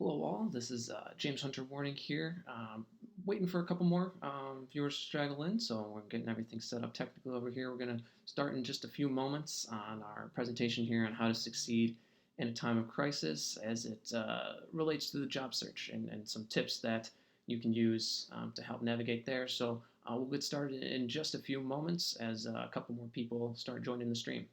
Hello, all. This is James Hunter Warning here. Waiting for a couple more viewers to straggle in, so we're getting everything set up technically over here. We're going to start in just a few moments on our presentation here on how to succeed in a time of crisis as it relates to the job search and some tips that you can use to help navigate there. So we'll get started in just a few moments as a couple more people start joining the stream.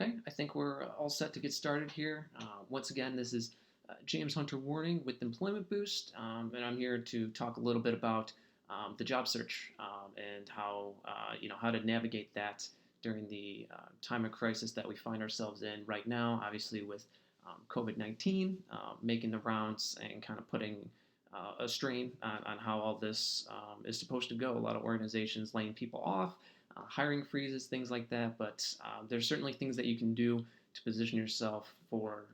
Okay, I think we're all set to get started here. Once again, this is James Hunter Warning with Employment Boost, and I'm here to talk a little bit about the job search and how how to navigate that during the time of crisis that we find ourselves in right now. Obviously, with COVID-19 making the rounds and kind of putting a strain on how all this is supposed to go. A lot of organizations laying people off, hiring freezes, things like that. But there's certainly things that you can do to position yourself for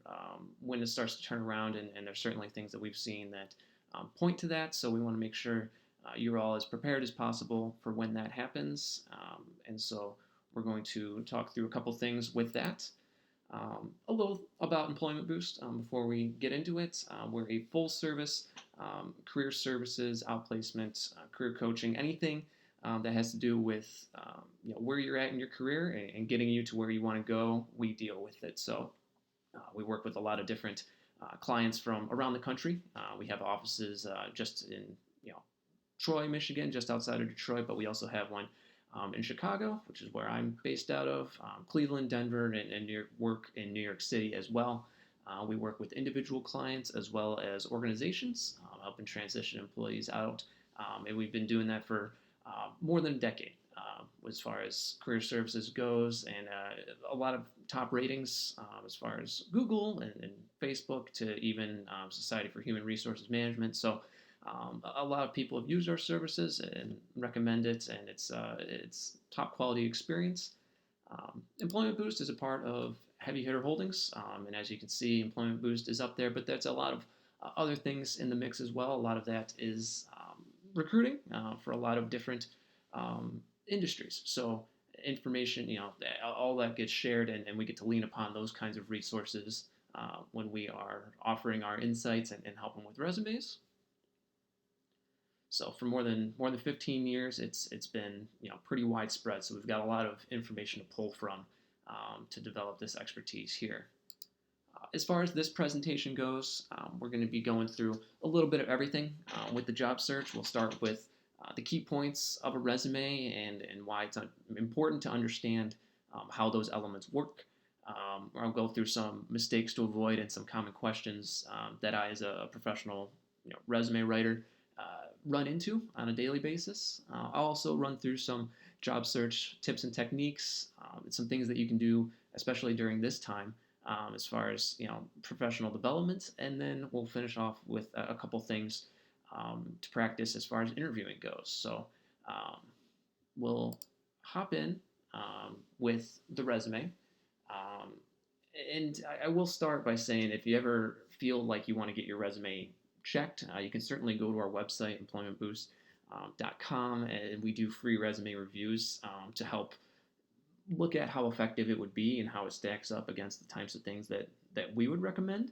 when it starts to turn around, and there's certainly things that we've seen that point to that. So we want to make sure you're all as prepared as possible for when that happens. And so we're going to talk through a couple things with that. A little about Employment Boost before we get into it. We're a full service career services, outplacement, career coaching, anything that has to do with where you're at in your career and getting you to where you want to go. We deal with it. So we work with a lot of different clients from around the country. We have offices just in Troy, Michigan, just outside of Detroit, but we also have one in Chicago, which is where I'm based out of, Cleveland, Denver, and work in New York City as well. We work with individual clients as well as organizations, helping transition employees out. And we've been doing that for more than a decade as far as career services goes, and a lot of top ratings as far as Google and Facebook to even Society for Human Resources Management. So a lot of people have used our services and recommend it, and it's top quality experience. Employment Boost is a part of Heavy Hitter Holdings, and as you can see, Employment Boost is up there, but there's a lot of other things in the mix as well. A lot of that is recruiting for a lot of different industries. So information, all that gets shared, and we get to lean upon those kinds of resources when we are offering our insights and helping with resumes. So for more than 15 years, it's been pretty widespread. So we've got a lot of information to pull from to develop this expertise here. As far as this presentation goes, we're going to be going through a little bit of everything with the job search. We'll start with the key points of a resume and why it's important to understand how those elements work. I'll go through some mistakes to avoid and some common questions that I, as a professional resume writer, run into on a daily basis. I'll also run through some job search tips and techniques, some things that you can do, especially during this time, as far as professional development, and then we'll finish off with a couple things to practice as far as interviewing goes. So we'll hop in with the resume. And I will start by saying, if you ever feel like you want to get your resume checked, you can certainly go to our website, employmentboost.com, and we do free resume reviews to help look at how effective it would be and how it stacks up against the types of things that we would recommend.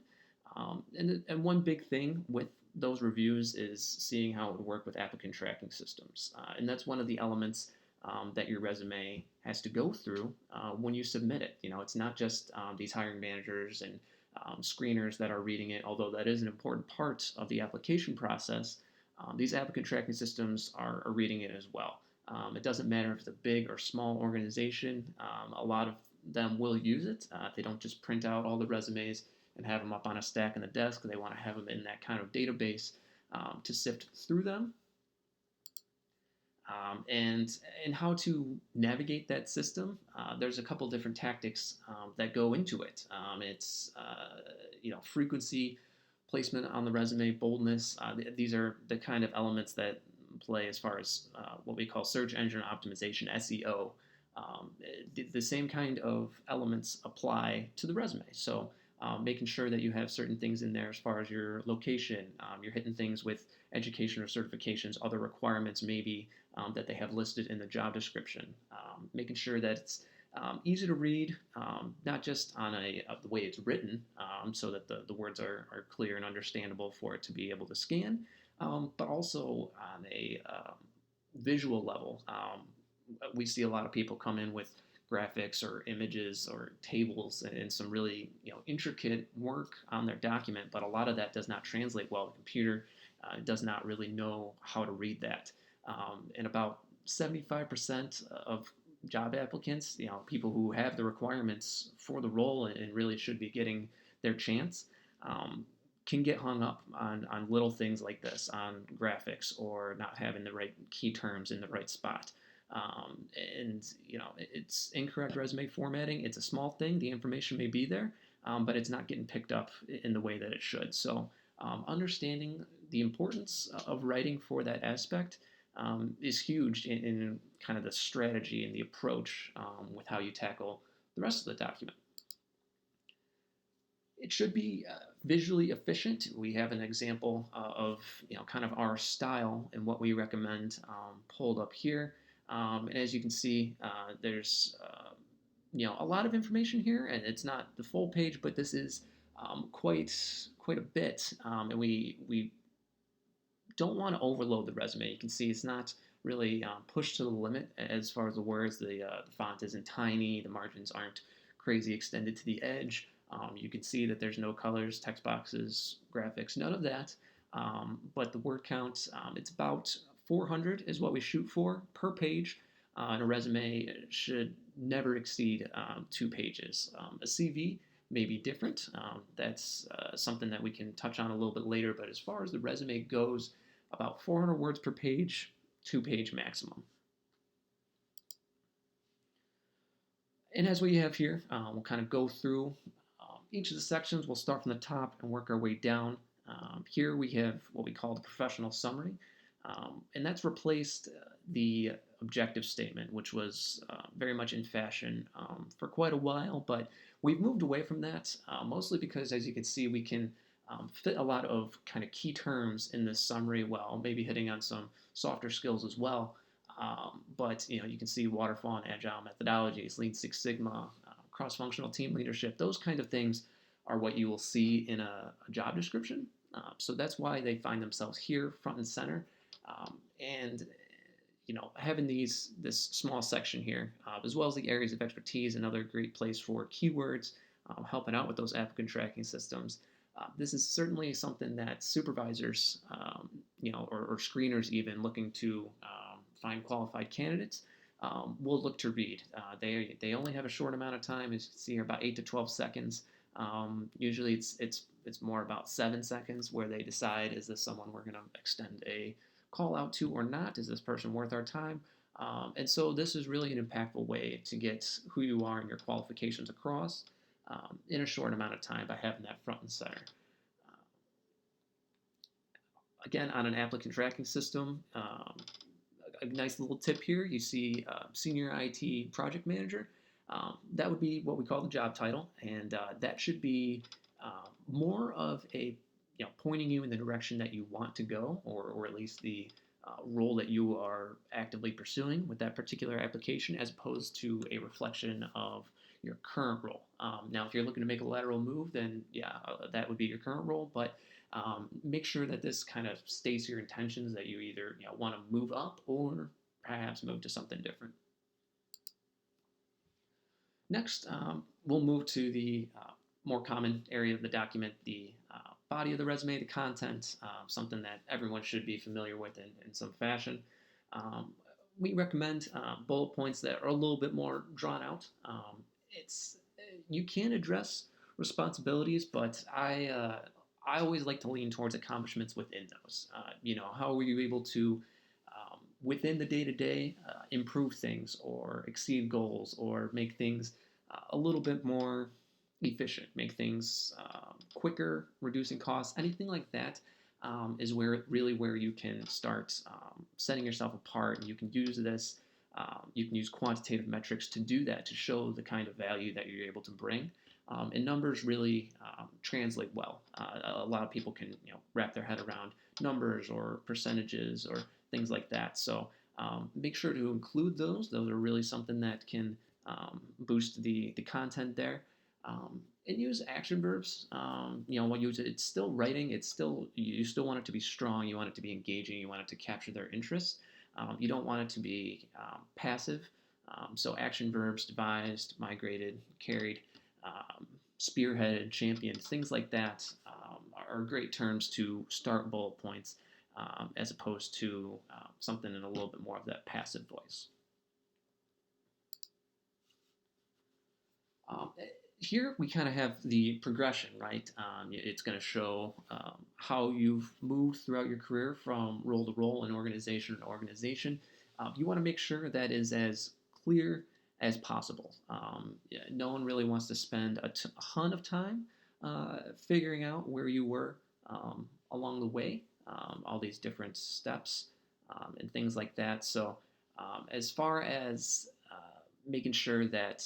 And one big thing with those reviews is seeing how it would work with applicant tracking systems. And that's one of the elements that your resume has to go through when you submit it. It's not just these hiring managers and screeners that are reading it, although that is an important part of the application process. These applicant tracking systems are reading it as well. It doesn't matter if it's a big or small organization. A lot of them will use it. They don't just print out all the resumes and have them up on a stack in the desk. They want to have them in that kind of database to sift through them. And how to navigate that system. There's a couple different tactics that go into it. It's frequency, placement on the resume, boldness. These are the kind of elements that play as far as what we call search engine optimization (SEO). The same kind of elements apply to the resume. So making sure that you have certain things in there as far as your location, you're hitting things with education or certifications, other requirements maybe that they have listed in the job description, making sure that it's easy to read, not just on the way it's written, so that the words are clear and understandable for it to be able to scan, but also on a visual level. We see a lot of people come in with graphics or images or tables and some really intricate work on their document, but a lot of that does not translate well. The computer does not really know how to read that. And about 75% of job applicants, people who have the requirements for the role and really should be getting their chance, can get hung up on little things like this, on graphics or not having the right key terms in the right spot. It's incorrect resume formatting. It's a small thing. The information may be there, but it's not getting picked up in the way that it should. So understanding the importance of writing for that aspect is huge in kind of the strategy and the approach with how you tackle the rest of the document. It should be visually efficient. We have an example of kind of our style and what we recommend pulled up here. And as you can see, there's a lot of information here, and it's not the full page, but this is quite a bit. And we don't want to overload the resume. You can see it's not really pushed to the limit as far as the words. The font isn't tiny. The margins aren't crazy extended to the edge. You can see that there's no colors, text boxes, graphics, none of that. But the word count, it's about 400 is what we shoot for per page. And a resume should never exceed 2 pages. A CV may be different. That's something that we can touch on a little bit later. But as far as the resume goes, about 400 words per page, 2-page maximum. And as we have here, we'll kind of go through each of the sections. We'll start from the top and work our way down. Here we have what we call the professional summary. And that's replaced the objective statement, which was very much in fashion for quite a while, but we've moved away from that, mostly because, as you can see, we can fit a lot of kind of key terms in this summary, while maybe hitting on some softer skills as well. But you can see waterfall and agile methodologies, Lean Six Sigma, cross-functional team leadership. Those kind of things are what you will see in a job description. So that's why they find themselves here, front and center. And having this small section here, as well as the areas of expertise, another great place for keywords, helping out with those applicant tracking systems. This is certainly something that supervisors, or screeners even looking to find qualified candidates, will look to read. They only have a short amount of time, as you can see here, about 8 to 12 seconds. Usually it's more about 7 seconds where they decide, is this someone we're going to extend a call out to or not? Is this person worth our time? And so this is really an impactful way to get who you are and your qualifications across in a short amount of time by having that front and center. Again, on an applicant tracking system, a nice little tip here, you see Senior IT Project Manager. That would be what we call the job title, and that should be more of a pointing you in the direction that you want to go, or at least the role that you are actively pursuing with that particular application, as opposed to a reflection of your current role. Now, if you're looking to make a lateral move, then that would be your current role, but make sure that this kind of states your intentions, that you either want to move up or perhaps move to something different. Next, we'll move to the more common area of the document, the body of the resume, the content, something that everyone should be familiar with in some fashion. we recommend bullet points that are a little bit more drawn out. It's You can address responsibilities, but I always like to lean towards accomplishments within those. How were you able to within the day to day improve things or exceed goals or make things a little bit more efficient, make things quicker, reducing costs, anything like that. Is where you can start setting yourself apart, and you can use this. You can use quantitative metrics to do that, to show the kind of value that you're able to bring. And numbers really translate well. A lot of people can wrap their head around numbers or percentages or things like that. So make sure to include those. Those are really something that can boost the content there. And use action verbs. When you use it, it's still writing. It's still you still want it to be strong. You want it to be engaging. You want it to capture their interest. You don't want it to be passive. So action verbs: devised, migrated, carried, spearheaded, championed, things like that are great terms to start bullet points, as opposed to something in a little bit more of that passive voice. Here we kind of have the progression, right? It's going to show how you've moved throughout your career from role to role and organization to organization. You want to make sure that is as clear as possible. No one really wants to spend a ton of time figuring out where you were along the way, all these different steps and things like that. So as far as making sure that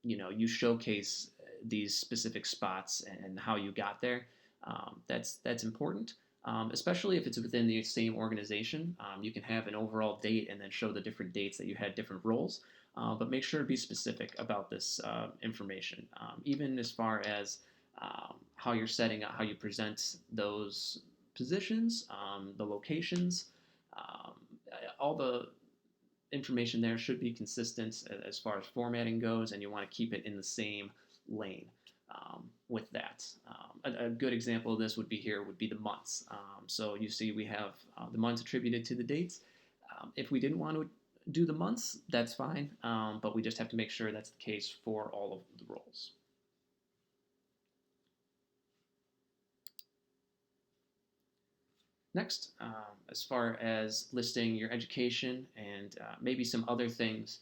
you showcase these specific spots and how you got there. That's important, especially if it's within the same organization. You can have an overall date and then show the different dates that you had different roles, but make sure to be specific about this information, even as far as how you're setting up, how you present those positions, the locations, all the information there should be consistent as far as formatting goes, and you want to keep it in the same lane with that. A good example of this would be the months. So you see we have the months attributed to the dates. If we didn't want to do the months, that's fine, but we just have to make sure that's the case for all of the roles. Next, as far as listing your education and maybe some other things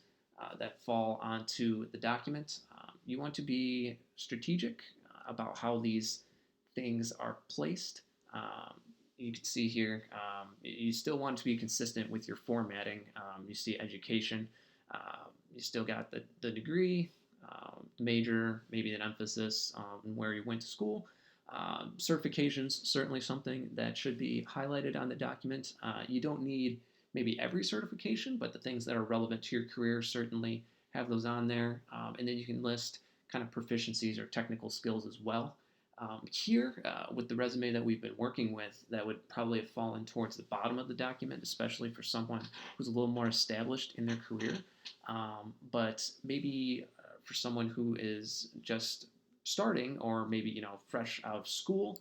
that fall onto the document, you want to be strategic about how these things are placed. You can see here, you still want to be consistent with your formatting. You see education, you still got the degree, major, maybe an emphasis on where you went to school. Certifications, certainly something that should be highlighted on the document. You don't need maybe every certification, but the things that are relevant to your career, certainly have those on there. And then you can list kind of proficiencies or technical skills as well. Here, with the resume that we've been working with, that would probably have fallen towards the bottom of the document, especially for someone who's a little more established in their career. But maybe for someone who is just starting, or maybe fresh out of school,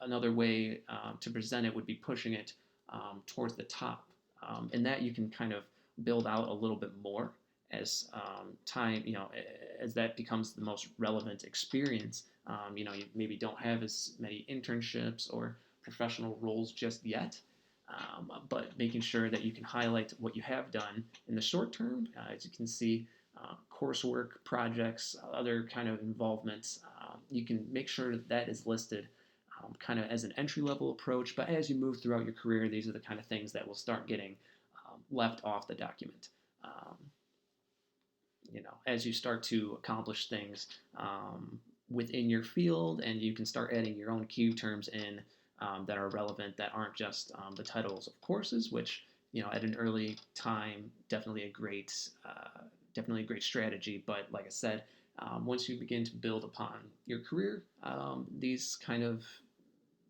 another way to present it would be pushing it towards the top, and that you can kind of build out a little bit more as time, as that becomes the most relevant experience. You maybe don't have as many internships or professional roles just yet, but making sure that you can highlight what you have done in the short term. As you can see, coursework, projects, other kind of involvements. You can make sure that is listed kind of as an entry-level approach, but as you move throughout your career, these are the kind of things that will start getting left off the document. As you start to accomplish things within your field, and you can start adding your own key terms in that are relevant, that aren't just the titles of courses, which at an early time, definitely a great strategy. But like I said, once you begin to build upon your career, these kind of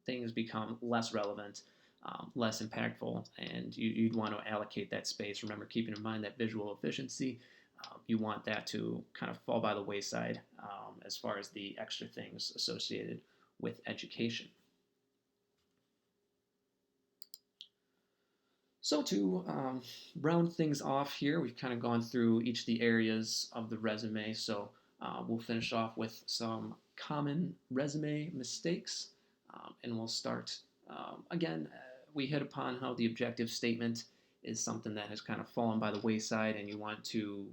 things become less relevant, less impactful, and you'd want to allocate that space. Remember, keeping in mind that visual efficiency, you want that to kind of fall by the wayside as far as the extra things associated with education. So to round things off here, we've kind of gone through each of the areas of the resume. So we'll finish off with some common resume mistakes, and we'll start again. We hit upon how the objective statement is something that has kind of fallen by the wayside, and you want to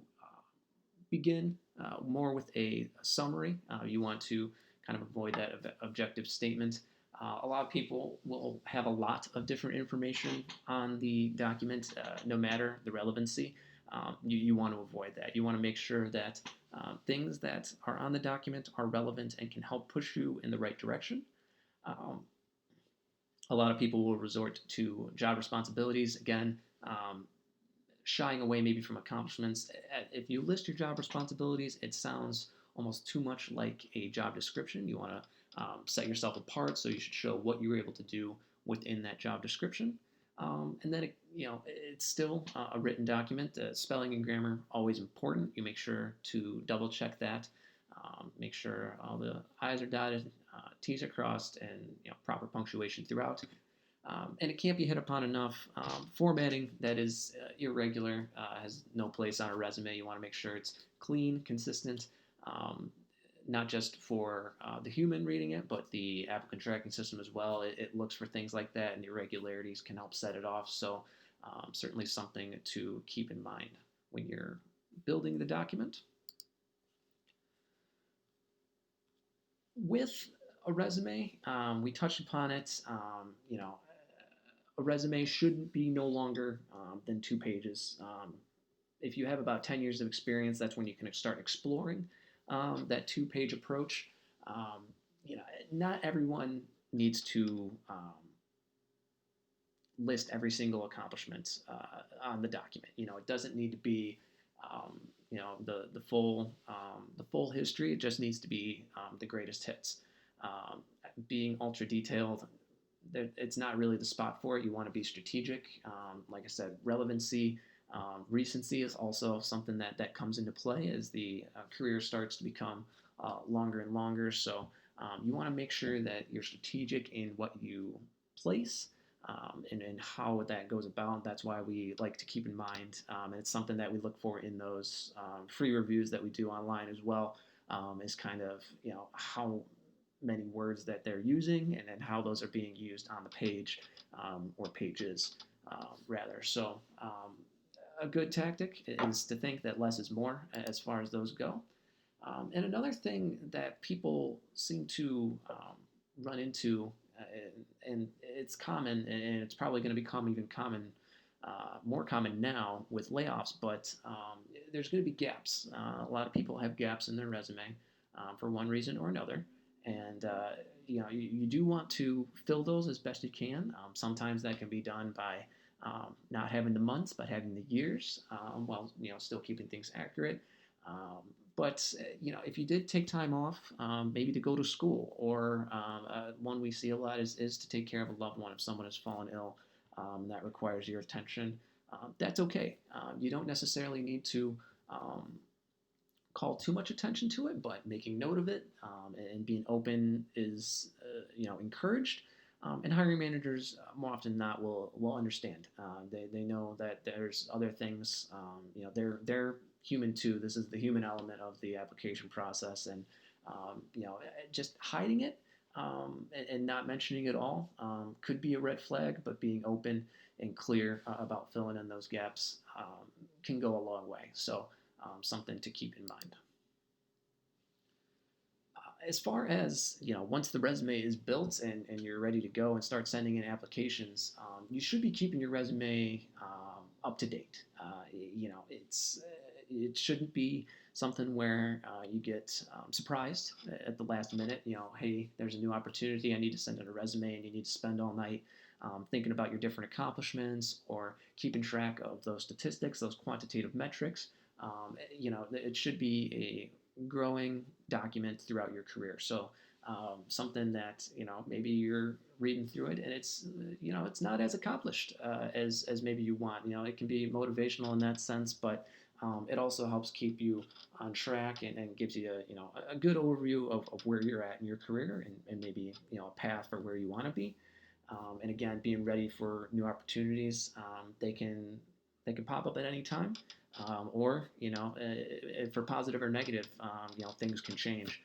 begin more with a summary. You want to kind of avoid that objective statement. A lot of people will have a lot of different information on the document, no matter the relevancy. You want to avoid that. You want to make sure that things that are on the document are relevant and can help push you in the right direction. Um, a lot of people will resort to job responsibilities. Again, shying away maybe from accomplishments. If you list your job responsibilities, it sounds almost too much like a job description. You want to set yourself apart, so you should show what you were able to do within that job description. And then it's still a written document. Spelling and grammar always important. You make sure to double check that. Make sure all the I's are dotted, T's are crossed, and proper punctuation throughout. And it can't be hit upon enough. Formatting that is irregular has no place on a resume. You want to make sure it's clean, consistent, not just for the human reading it, but the applicant tracking system as well. It looks for things like that, and irregularities can help set it off. So certainly something to keep in mind when you're building the document. With a resume, we touched upon it. A resume shouldn't be no longer than 2 pages. If you have about 10 years of experience, that's when you can start exploring that 2-page approach. Not everyone needs to list every single accomplishment on the document. It doesn't need to be the full history. It just needs to be the greatest hits. Being ultra detailed, it's not really the spot for it. You want to be strategic. Like I said, relevancy, recency is also something that comes into play as the career starts to become longer and longer. So you want to make sure that you're strategic in what you place and how that goes about. That's why we like to keep in mind, and it's something that we look for in those free reviews that we do online as well, is kind of how many words that they're using and then how those are being used on the page or pages rather. So a good tactic is to think that less is more as far as those go. And another thing that people seem to run into, and it's common, and it's probably going to become even more common now with layoffs, but there's going to be gaps. A lot of people have gaps in their resume for one reason or another. And you do want to fill those as best you can. Sometimes that can be done by not having the months, but having the years, while still keeping things accurate. But if you did take time off, maybe to go to school, or one we see a lot is to take care of a loved one if someone has fallen ill that requires your attention. That's okay. You don't necessarily need to call too much attention to it, but making note of it and being open is encouraged. And hiring managers more often than not will understand. They know that there's other things. They're human too. This is the human element of the application process, and just hiding it and not mentioning it all could be a red flag. But being open and clear about filling in those gaps can go a long way. So something to keep in mind. As far as once the resume is built and you're ready to go and start sending in applications, you should be keeping your resume up to date. It shouldn't be something where you get surprised at the last minute. Hey, there's a new opportunity. I need to send in a resume, and you need to spend all night thinking about your different accomplishments or keeping track of those statistics, those quantitative metrics. It should be a growing document throughout your career. So something that maybe you're reading through it and it's not as accomplished as maybe you want. It can be motivational in that sense, but it also helps keep you on track and gives you a good overview of where you're at in your career and maybe a path for where you want to be. And again, being ready for new opportunities. They can pop up at any time, or for positive or negative, things can change.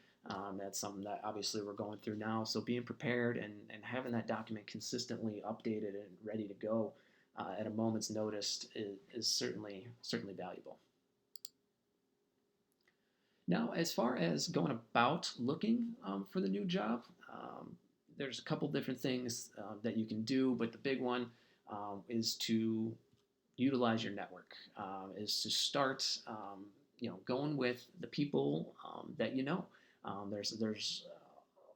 That's something that obviously we're going through now. So being prepared and having that document consistently updated and ready to go at a moment's notice is certainly valuable. Now, as far as going about looking for the new job, there's a couple different things that you can do, but the big one is to utilize your network. Is to start, going with the people that you know. There's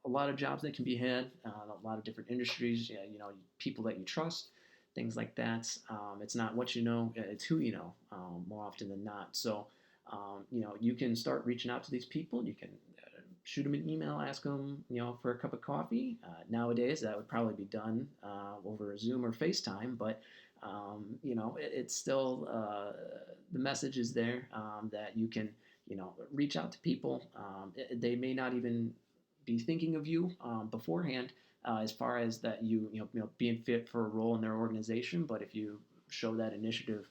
a lot of jobs that can be had, a lot of different industries. People that you trust, things like that. It's not what you know; it's who you know. More often than not. So, you can start reaching out to these people. You can shoot them an email, ask them, for a cup of coffee. Nowadays, that would probably be done over Zoom or FaceTime, but it's still the message is there that you can, reach out to people. They may not even be thinking of you beforehand as far as that being fit for a role in their organization, but if you show that initiative,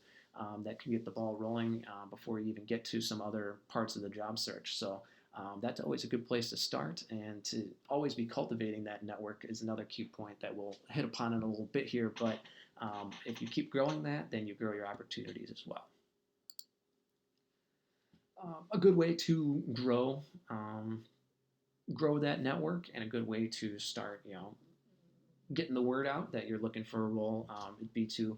that can get the ball rolling before you even get to some other parts of the job search. So that's always a good place to start, and to always be cultivating that network is another key point that we'll hit upon in a little bit here. But if you keep growing that, then you grow your opportunities as well. A good way to grow that network, and a good way to start, getting the word out that you're looking for a role, would be to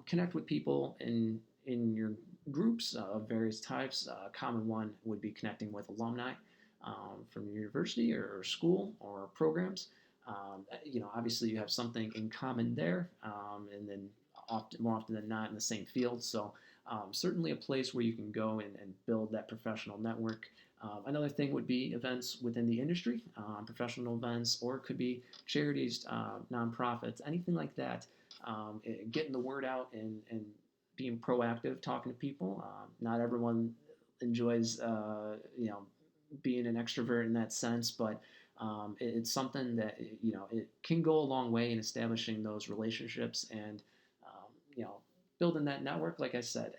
connect with people in your groups of various types. A common one would be connecting with alumni from your university or school or programs. Obviously you have something in common there, and then more often than not in the same field. So certainly a place where you can go and build that professional network. Another thing would be events within the industry, professional events, or it could be charities, nonprofits, anything like that. Getting the word out and being proactive, talking to people. Not everyone enjoys, being an extrovert in that sense, but it's something that it can go a long way in establishing those relationships and building that network. Like I said,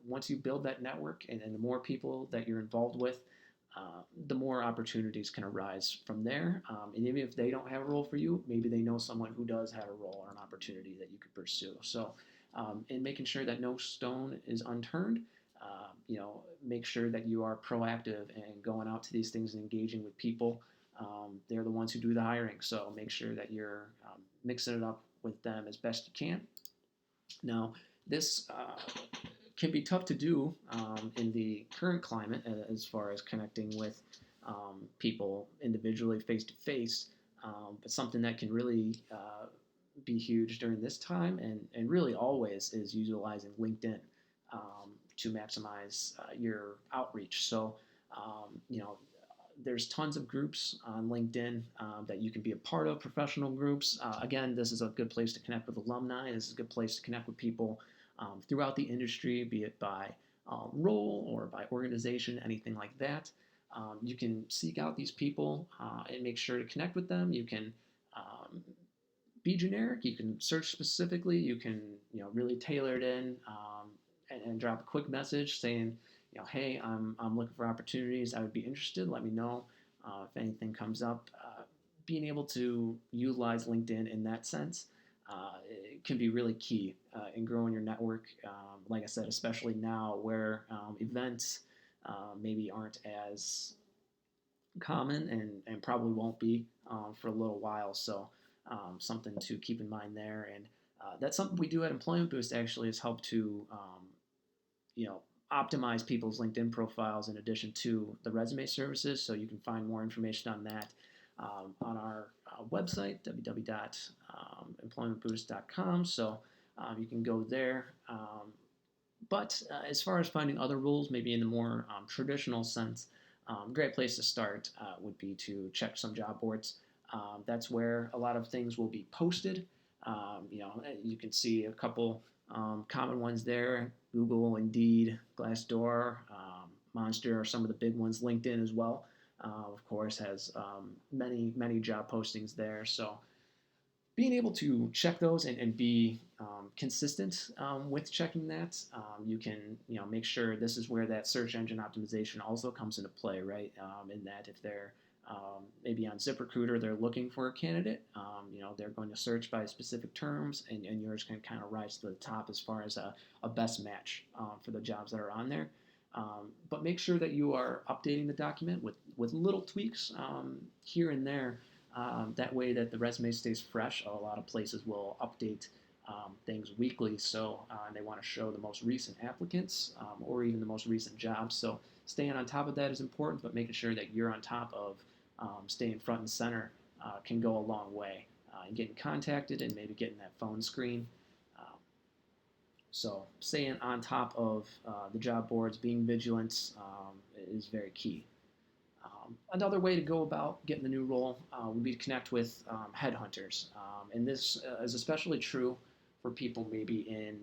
once you build that network and the more people that you're involved with, the more opportunities can arise from there. And even if they don't have a role for you, maybe they know someone who does have a role or an opportunity that you could pursue. So, in making sure that no stone is unturned, make sure that you are proactive and going out to these things and engaging with people. They're the ones who do the hiring, so make sure that you're mixing it up with them as best you can. Now, this can be tough to do in the current climate as far as connecting with people individually, face to face, but something that can really be huge during this time and really always is utilizing LinkedIn to maximize your outreach. So, there's tons of groups on LinkedIn that you can be a part of, professional groups. Again, this is a good place to connect with alumni. This is a good place to connect with people throughout the industry, be it by role or by organization, anything like that. You can seek out these people and make sure to connect with them. You can be generic. You can search specifically. You can really tailor it in and drop a quick message saying, hey, I'm looking for opportunities. I would be interested. Let me know if anything comes up. Being able to utilize LinkedIn in that sense it can be really key in growing your network. Like I said, especially now where events maybe aren't as common and probably won't be for a little while. So something to keep in mind there. And that's something we do at Employment Boost actually, is help to optimize people's LinkedIn profiles in addition to the resume services. So you can find more information on that on our website, www.employmentboost.com. So you can go there. But as far as finding other roles, maybe in the more traditional sense, great place to start would be to check some job boards. That's where a lot of things will be posted. You can see a couple common ones there: Google, Indeed, Glassdoor, Monster are some of the big ones. LinkedIn as well, of course, has many job postings there. So being able to check those and be consistent with checking that, you can make sure this is where that search engine optimization also comes into play, right? In that if they're maybe on ZipRecruiter, they're looking for a candidate. They're going to search by specific terms, and yours can kind of rise to the top as far as a best match for the jobs that are on there. But make sure that you are updating the document with little tweaks here and there. That way that the resume stays fresh. A lot of places will update things weekly, so they want to show the most recent applicants or even the most recent jobs. So staying on top of that is important, but making sure that you're on top of staying front and center can go a long way. And getting contacted and maybe getting that phone screen. So staying on top of the job boards, being vigilant is very key. Another way to go about getting the new role would be to connect with headhunters. And this is especially true for people maybe in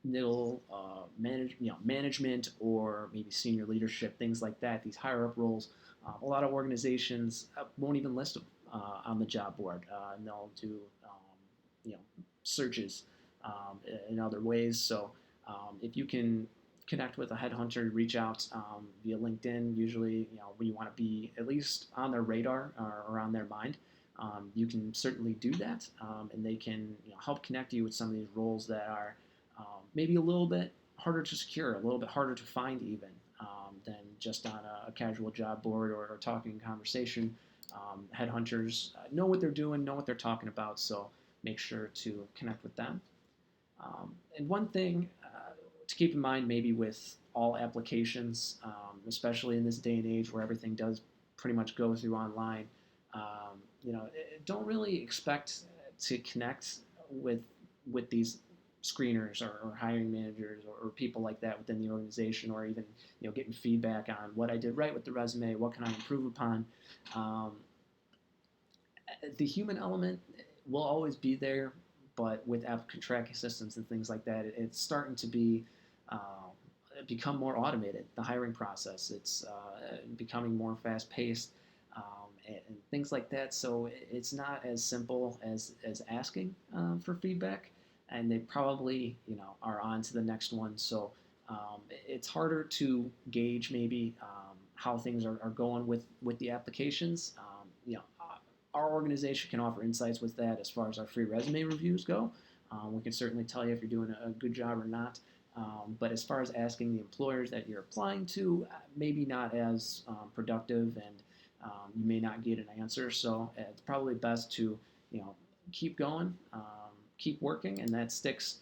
middle management or maybe senior leadership, things like that, these higher up roles. A lot of organizations won't even list them on the job board, and they'll do searches in other ways. So if you can connect with a headhunter, reach out via LinkedIn. Usually, we want to be at least on their radar or on their mind. You can certainly do that, and they can help connect you with some of these roles that are maybe a little bit harder to secure, a little bit harder to find even than just on a casual job board or talking conversation. Headhunters know what they're doing, know what they're talking about, so make sure to connect with them. And one thing to keep in mind maybe with all applications, especially in this day and age where everything does pretty much go through online, don't really expect to connect with these screeners or hiring managers or people like that within the organization, or even getting feedback on what I did right with the resume, what can I improve upon. The human element will always be there, but with applicant tracking systems and things like that, it's starting to become more automated. The hiring process, it's becoming more fast-paced and things like that. So it's not as simple as asking for feedback, and they probably are on to the next one. So it's harder to gauge maybe how things are going with the applications. Our organization can offer insights with that as far as our free resume reviews go. We can certainly tell you if you're doing a good job or not. But as far as asking the employers that you're applying to, maybe not as productive, and you may not get an answer. So it's probably best to keep going, keep working, and that sticks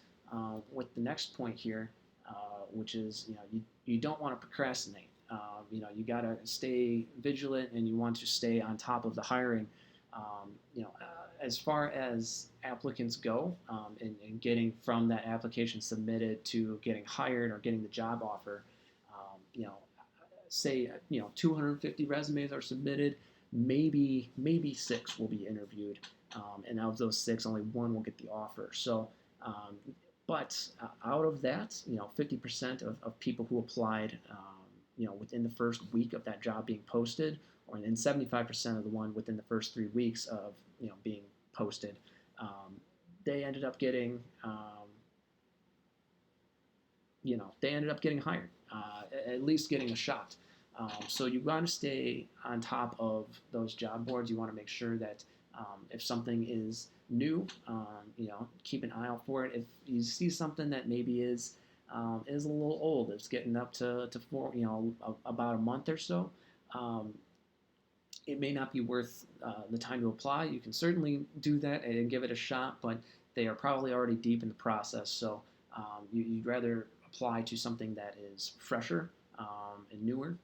with the next point here, which is you don't want to procrastinate. You got to stay vigilant, and you want to stay on top of the hiring. As far as applicants go, and getting from that application submitted to getting hired or getting the job offer, say 250 resumes are submitted, maybe 6 will be interviewed, and of those 6, only 1 will get the offer. So, but out of that, 50% of people who applied, within the first week of that job being posted, or then 75% of the one within the first 3 weeks of being posted, they ended up getting hired, at least getting a shot. So you want to stay on top of those job boards. You want to make sure that if something is new, keep an eye out for it. If you see something that maybe is a little old, it's getting up to about a month or so, it may not be worth the time to apply. You can certainly do that and give it a shot, but they are probably already deep in the process. So you'd rather apply to something that is fresher and newer.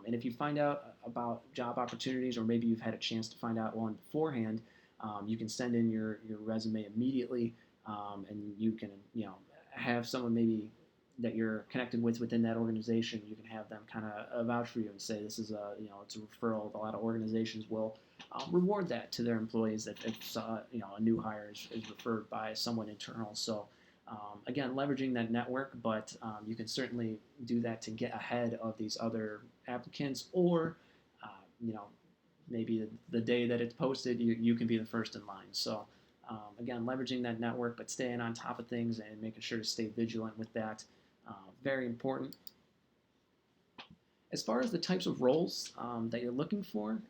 And if you find out about job opportunities, or maybe you've had a chance to find out one beforehand, you can send in your resume immediately, and you can have someone maybe that you're connected with within that organization. You can have them kind of vouch for you and say this is it's a referral. A lot of organizations will reward that to their employees if a new hire is referred by someone internal. So again, leveraging that network, but you can certainly do that to get ahead of these other applicants, or maybe the day that it's posted, you can be the first in line. So Again, leveraging that network, but staying on top of things and making sure to stay vigilant with that. Very important. As far as the types of roles that you're looking for,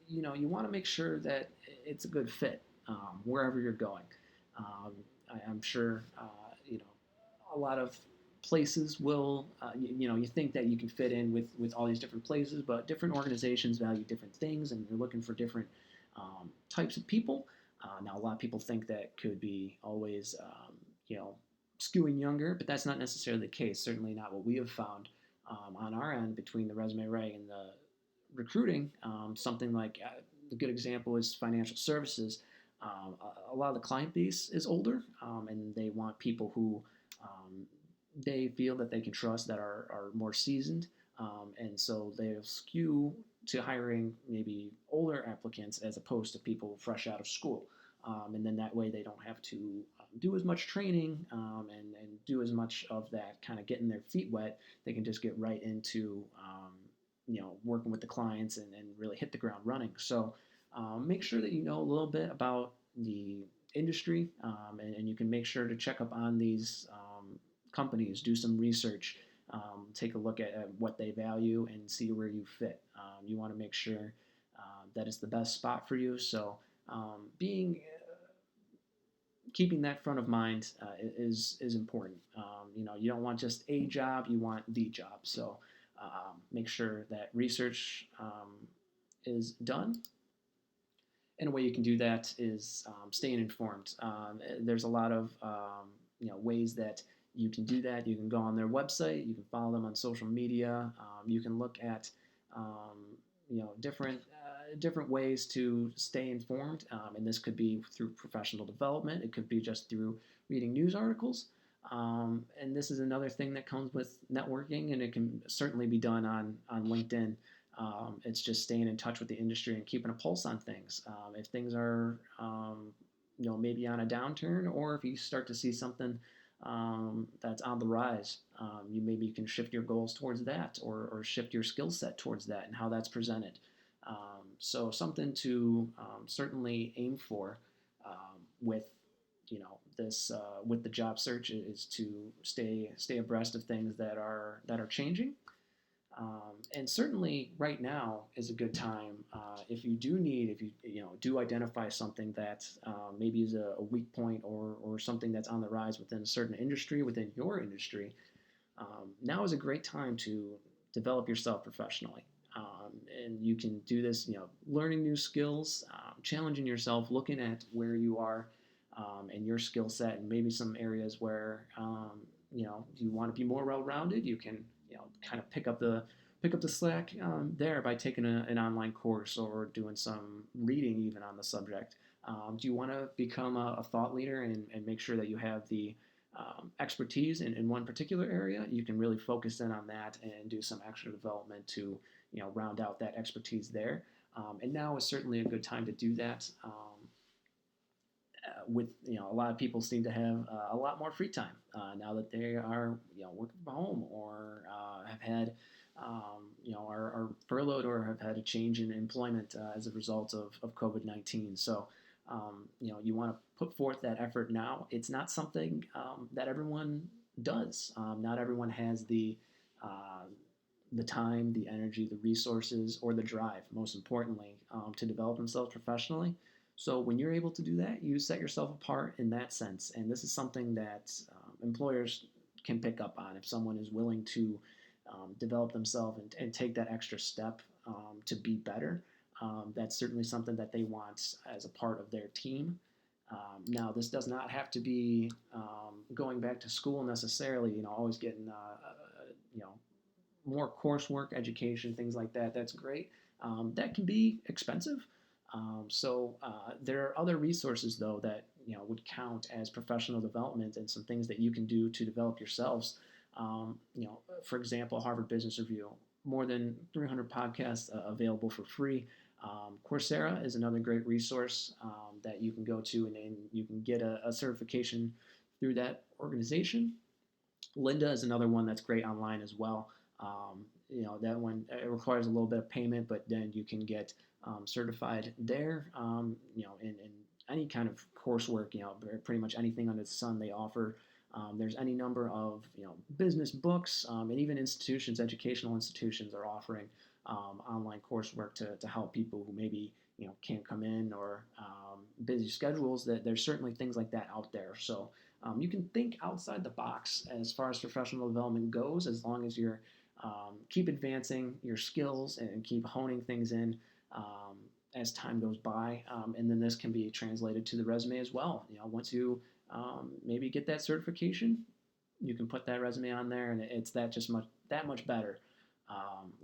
you want to make sure that it's a good fit wherever you're going. Um, I'm sure a lot of places will you think that you can fit in with all these different places, but different organizations value different things, and you're looking for different types of people. Now, a lot of people think that could be always skewing younger, but that's not necessarily the case. Certainly not what we have found on our end between the resume writing and the recruiting. Something like a good example is financial services. A lot of the client base is older, and they want people who they feel that they can trust, that are more seasoned, and so they'll skew to hiring maybe older applicants as opposed to people fresh out of school. And then that way they don't have to do as much training and do as much of that kind of getting their feet wet. They can just get right into working with the clients and really hit the ground running. So make sure that you know a little bit about the industry, and you can make sure to check up on these companies, do some research, take a look at what they value and see where you fit. You want to make sure that it's the best spot for you. So keeping that front of mind is important. You don't want just a job; you want the job. So make sure that research is done. And a way you can do that is staying informed. There's a lot of ways that you can do that. You can go on their website. You can follow them on social media. You can look at different ways to stay informed. And this could be through professional development. It could be just through reading news articles. And this is another thing that comes with networking, and it can certainly be done on LinkedIn. It's just staying in touch with the industry and keeping a pulse on things. If things are, maybe on a downturn, or if you start to see something that's on the rise, you can shift your goals towards that, or shift your skill set towards that and how that's presented. So something to certainly aim for with this with the job search is to stay abreast of things that are changing. And certainly right now is a good time if you do identify something that maybe is a weak point, or something that's on the rise within a certain industry, within your industry. Now is a great time to develop yourself professionally. And you can do this, learning new skills, challenging yourself, looking at where you are and your skill set, and maybe some areas where you want to be more well-rounded. You can kind of pick up the slack there by taking an online course or doing some reading even on the subject. Do you want to become a thought leader and make sure that you have the expertise in one particular area? You can really focus in on that and do some extra development to round out that expertise there. And now is certainly a good time to do that. With a lot of people seem to have a lot more free time now that they are working from home, or have had are furloughed, or have had a change in employment as a result of COVID-19. So you want to put forth that effort now. It's not something that everyone does. Not everyone has the time, the energy, the resources, or the drive, most importantly, to develop themselves professionally. So when you're able to do that, you set yourself apart in that sense. And this is something that employers can pick up on. If someone is willing to develop themselves and take that extra step to be better, that's certainly something that they want as a part of their team. Now, this does not have to be going back to school necessarily, always getting more coursework, education, things like that. That's great. That can be expensive. So there are other resources, though, that would count as professional development, and some things that you can do to develop yourselves. For example, Harvard Business Review, more than 300 podcasts available for free. Coursera is another great resource that you can go to, and you can get a certification through that organization. Lynda is another one that's great online as well. That one, it requires a little bit of payment, but then you can get certified there. And any kind of coursework, pretty much anything under the sun they offer. There's any number of business books, and even institutions, educational institutions, are offering online coursework to help people who maybe can't come in, or busy schedules. That there's certainly things like that out there. So you can think outside the box as far as professional development goes, as long as you're keep advancing your skills and keep honing things in as time goes by. And then this can be translated to the resume as well. Once you maybe get that certification, you can put that resume on there, and it's that much better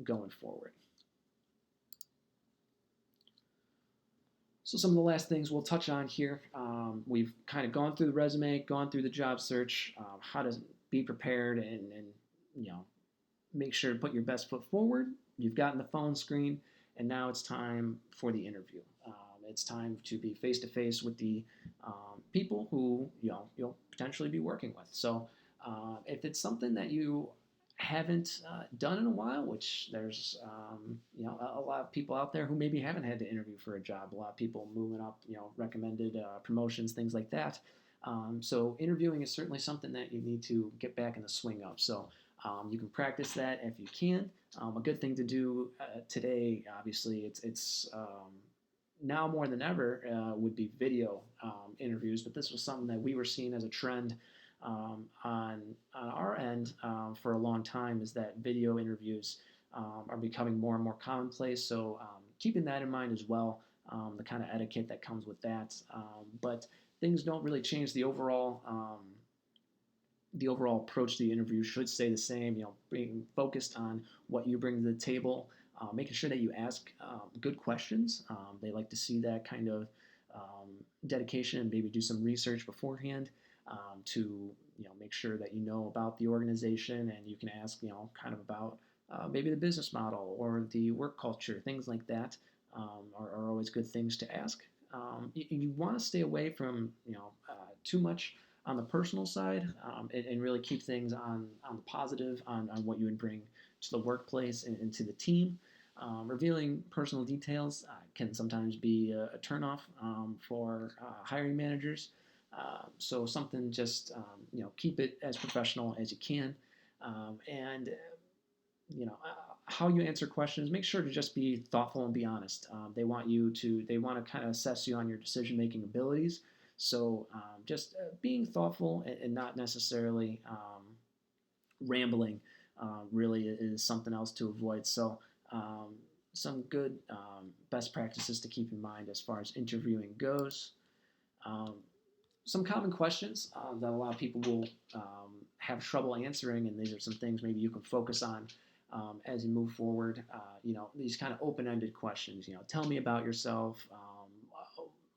going forward. So some of the last things we'll touch on here, we've kind of gone through the resume, gone through the job search, how to be prepared and make sure to put your best foot forward. You've gotten the phone screen, and now it's time for the interview. It's time to be face-to-face with the people who you'll potentially be working with. So if it's something that you haven't done in a while, which there's a lot of people out there who maybe haven't had to interview for a job, a lot of people moving up, recommended promotions, things like that. So interviewing is certainly something that you need to get back in the swing of. So you can practice that if you can. A good thing to do today, obviously, it's now more than ever would be video interviews, but this was something that we were seeing as a trend on our end for a long time, is that video interviews are becoming more and more commonplace. So keeping that in mind as well, the kind of etiquette that comes with that. But things don't really change. The overall approach to the interview should stay the same. Being focused on what you bring to the table, making sure that you ask good questions. They like to see that kind of dedication, and maybe do some research beforehand to make sure that you know about the organization, and you can ask kind of about maybe the business model or the work culture. Things like that are always good things to ask. You want to stay away from too much on the personal side, and really keep things on the positive, on what you would bring to the workplace and to the team. Revealing personal details can sometimes be a turnoff for hiring managers. So something, just keep it as professional as you can, and how you answer questions. Make sure to just be thoughtful and be honest. They want to kind of assess you on your decision-making abilities. So just being thoughtful and not necessarily rambling really is something else to avoid. So some good best practices to keep in mind as far as interviewing goes. Some common questions that a lot of people will have trouble answering, and these are some things maybe you can focus on as you move forward. These kind of open-ended questions. Tell me about yourself.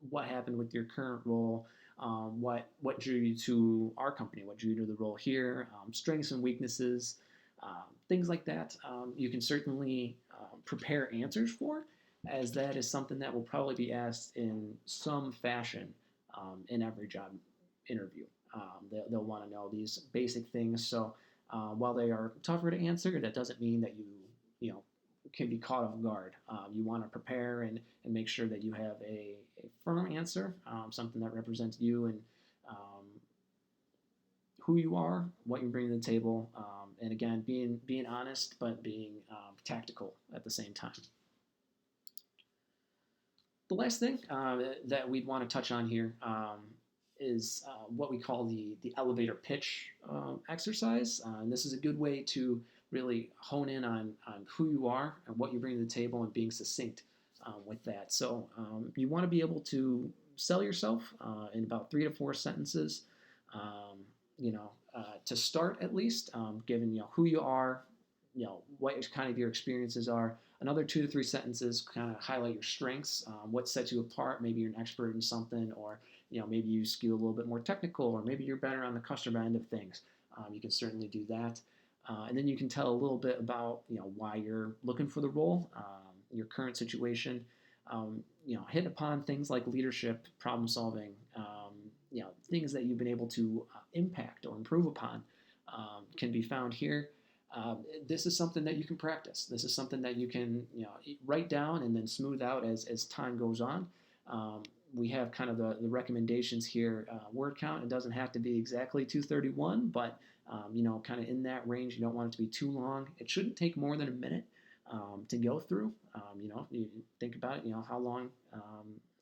What happened with your current role? What drew you to our company? What drew you to the role here? Strengths and weaknesses, things like that. You can certainly prepare answers for, as that is something that will probably be asked in some fashion in every job interview. They'll want to know these basic things. So while they are tougher to answer, that doesn't mean that you can be caught off guard. You want to prepare and make sure that you have a firm answer, something that represents you and who you are, what you bring to the table, and again, being honest, but being tactical at the same time. The last thing that we'd want to touch on here is what we call the elevator pitch exercise. And this is a good way to really hone in on who you are and what you bring to the table, and being succinct with that. So you want to be able to sell yourself in about 3 to 4 sentences, to start at least, given who you are, what kind of your experiences are. Another 2 to 3 sentences kind of highlight your strengths, what sets you apart. Maybe you're an expert in something, or maybe you skew a little bit more technical, or maybe you're better on the customer end of things. You can certainly do that. And then you can tell a little bit about why you're looking for the role, your current situation. Hit upon things like leadership, problem solving, things that you've been able to impact or improve upon can be found here. This is something that you can practice. This is something that you can write down and then smooth out as time goes on. we have kind of the recommendations here. Word count, it doesn't have to be exactly 231, but kind of in that range. You don't want it to be too long. It shouldn't take more than a minute to go through. You think about it. How long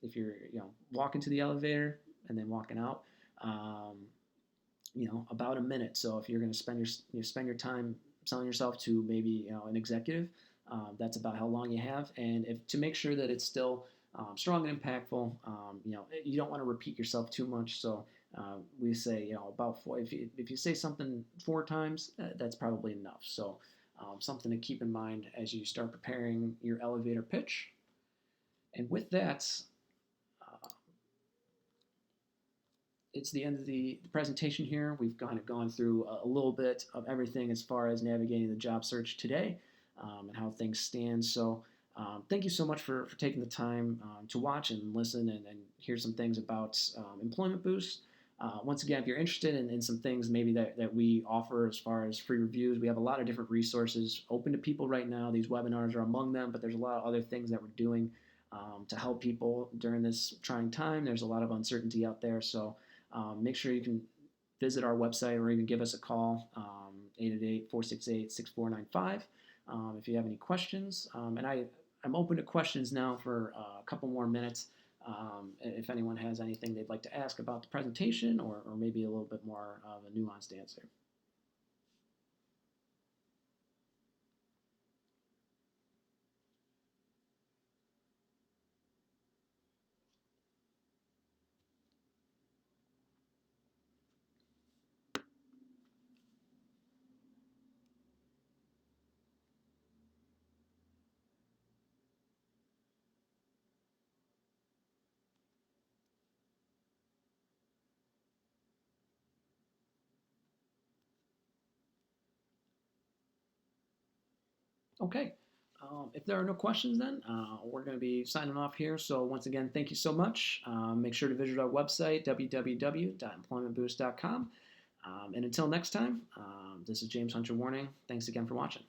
if you're walking to the elevator and then walking out. About a minute. So if you're going to spend your time selling yourself to maybe an executive, that's about how long you have. And to make sure that it's still strong and impactful, you don't want to repeat yourself too much. So we say about four. If you say something 4 times, that's probably enough. So something to keep in mind as you start preparing your elevator pitch. And with that, it's the end of the presentation here. We've kind of gone through a little bit of everything as far as navigating the job search today and how things stand. So thank you so much for taking the time to watch and listen and hear some things about Employment Boost. Once again, if you're interested in some things maybe that we offer as far as free reviews, we have a lot of different resources open to people right now. These webinars are among them, but there's a lot of other things that we're doing to help people during this trying time. There's a lot of uncertainty out there, so make sure you can visit our website or even give us a call, 888-468-6495, if you have any questions. And I'm open to questions now for a couple more minutes. If anyone has anything they'd like to ask about the presentation or maybe a little bit more of a nuanced answer. Okay. If there are no questions, then we're going to be signing off here. So once again, thank you so much. Make sure to visit our website, www.employmentboost.com. And until next time, this is James Hunter Warning. Thanks again for watching.